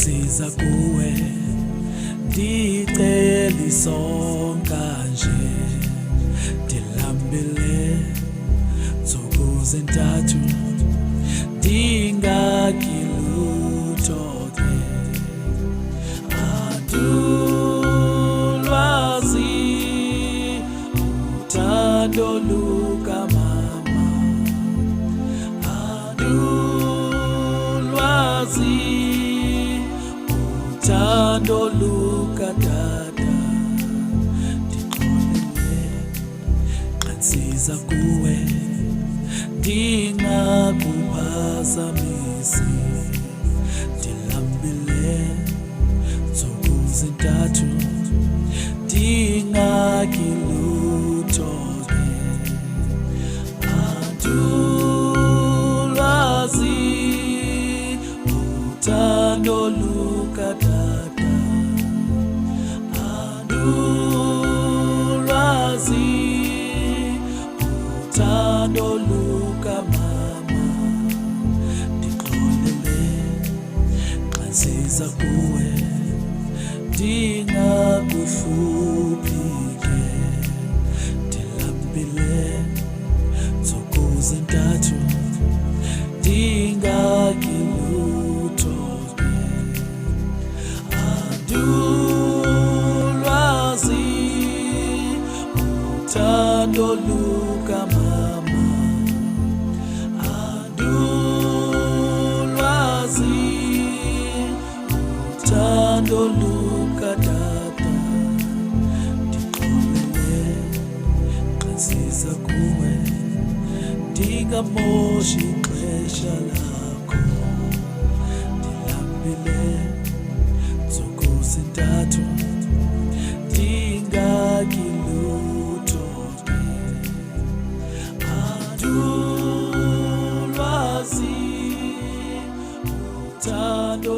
siza kuwe ndicela isonka nje ndilambile ntsuku zintathu ndingakhi lutho ke andulwazi uthando lukamama andulwazi uthando lukatata ndixolele qansiza kuwe ndingakuphazamisi ndilambile ntsuku zintathu ndingakhi lutho ke andulwazi uthando lukatata andulwazi uthando lukamama ndixolele qansiza kuwe ndingakuhluphi ke ndilambile ntsuku zintathu ndingakhi lutho ke andulwazi uthando lukamama andulwazi uthando lukatata ndixolele qansiza kuwe ndingamoshi ixesha lakho ndilambile ntsuku zintathu ndingakhi lutho ke andulwazi uthando